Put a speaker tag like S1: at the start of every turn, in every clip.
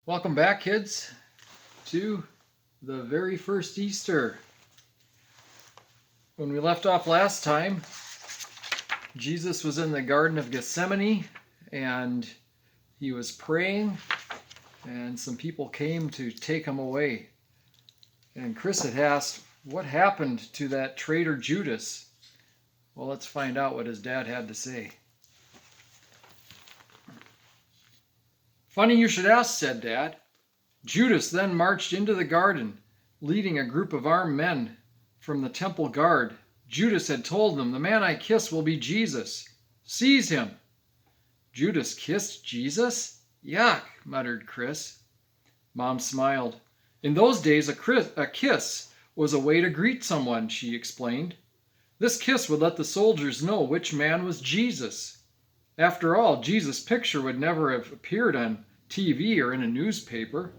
S1: Welcome back, kids, to the very first Easter. When we left off last time, Jesus was in the Garden of Gethsemane and he was praying, and some people came to take him away. And Chris had asked, what happened to that traitor Judas? Well, let's find out what his dad had to say. Funny you should ask, said Dad. Judas then marched into the garden, leading a group of armed men from the temple guard. Judas had told them, "The man I kiss will be Jesus. Seize him." Judas kissed Jesus? Yuck, muttered Chris. Mom smiled. In those days, a kiss was a way to greet someone, she explained. This kiss would let the soldiers know which man was Jesus. After all, Jesus' picture would never have appeared on TV or in a newspaper.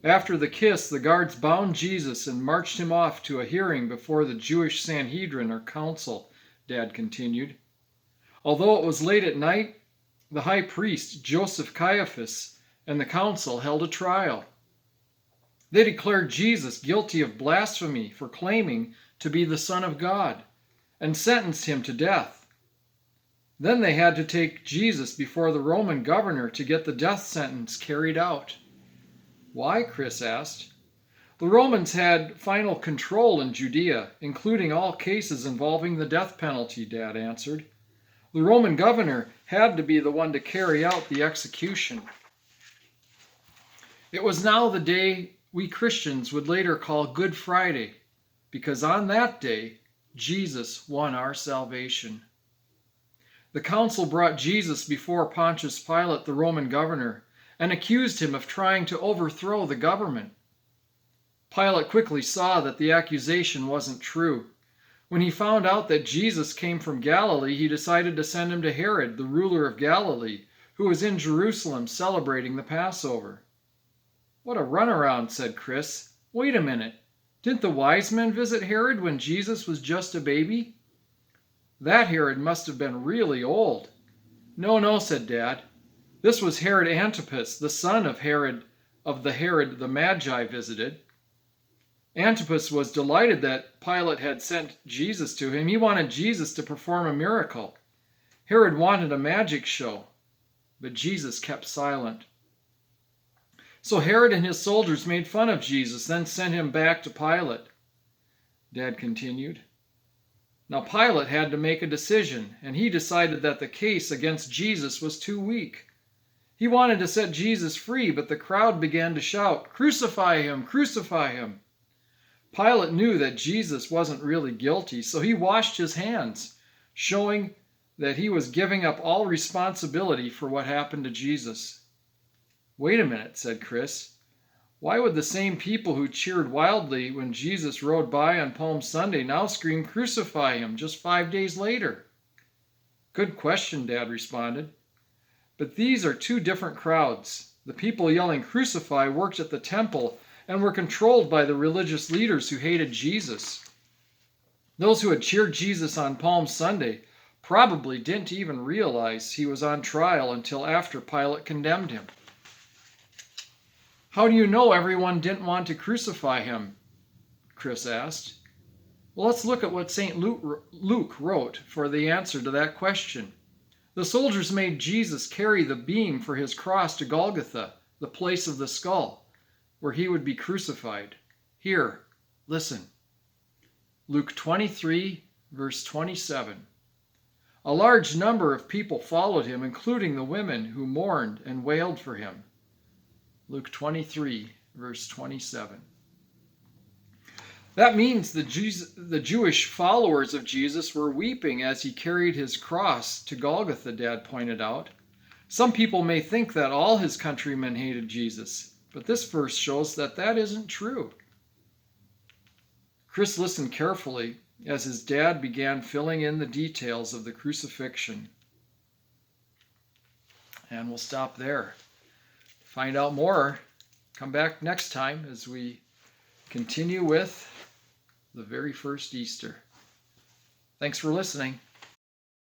S1: After the kiss, the guards bound Jesus and marched him off to a hearing before the Jewish Sanhedrin or council, Dad continued. Although it was late at night, the high priest, Joseph Caiaphas, and the council held a trial. They declared Jesus guilty of blasphemy for claiming to be the Son of God and sentenced him to death. Then they had to take Jesus before the Roman governor to get the death sentence carried out. Why? Chris asked. The Romans had final control in Judea, including all cases involving the death penalty, Dad answered. The Roman governor had to be the one to carry out the execution. It was now the day we Christians would later call Good Friday, because on that day, Jesus won our salvation. The council brought Jesus before Pontius Pilate, the Roman governor, and accused him of trying to overthrow the government. Pilate quickly saw that the accusation wasn't true. When he found out that Jesus came from Galilee, he decided to send him to Herod, the ruler of Galilee, who was in Jerusalem celebrating the Passover. What a runaround, said Chris. Wait a minute. Didn't the wise men visit Herod when Jesus was just a baby? That Herod must have been really old. No, said Dad. This was Herod Antipas, the son of the Herod the Magi visited. Antipas was delighted that Pilate had sent Jesus to him. He wanted Jesus to perform a miracle. Herod wanted a magic show, but Jesus kept silent. So Herod and his soldiers made fun of Jesus, then sent him back to Pilate. Dad continued. Now Pilate had to make a decision, and he decided that the case against Jesus was too weak. He wanted to set Jesus free, but the crowd began to shout, "Crucify him! Crucify him!" Pilate knew that Jesus wasn't really guilty, so he washed his hands, showing that he was giving up all responsibility for what happened to Jesus. Wait a minute, said Chris. Why would the same people who cheered wildly when Jesus rode by on Palm Sunday now scream, "Crucify him," just 5 days later? Good question, Dad responded. But these are two different crowds. The people yelling "Crucify" worked at the temple and were controlled by the religious leaders who hated Jesus. Those who had cheered Jesus on Palm Sunday probably didn't even realize he was on trial until after Pilate condemned him. How do you know everyone didn't want to crucify him? Chris asked. Well, let's look at what St. Luke wrote for the answer to that question. The soldiers made Jesus carry the beam for his cross to Golgotha, the place of the skull, where he would be crucified. Here, listen. Luke 23, verse 27. A large number of people followed him, including the women who mourned and wailed for him. Luke 23, verse 27. That means the Jewish followers of Jesus were weeping as he carried his cross to Golgotha, Dad pointed out. Some people may think that all his countrymen hated Jesus, but this verse shows that that isn't true. Chris listened carefully as his dad began filling in the details of the crucifixion. And we'll stop there. Find out more. Come back next time as we continue with the very first Easter. Thanks for listening.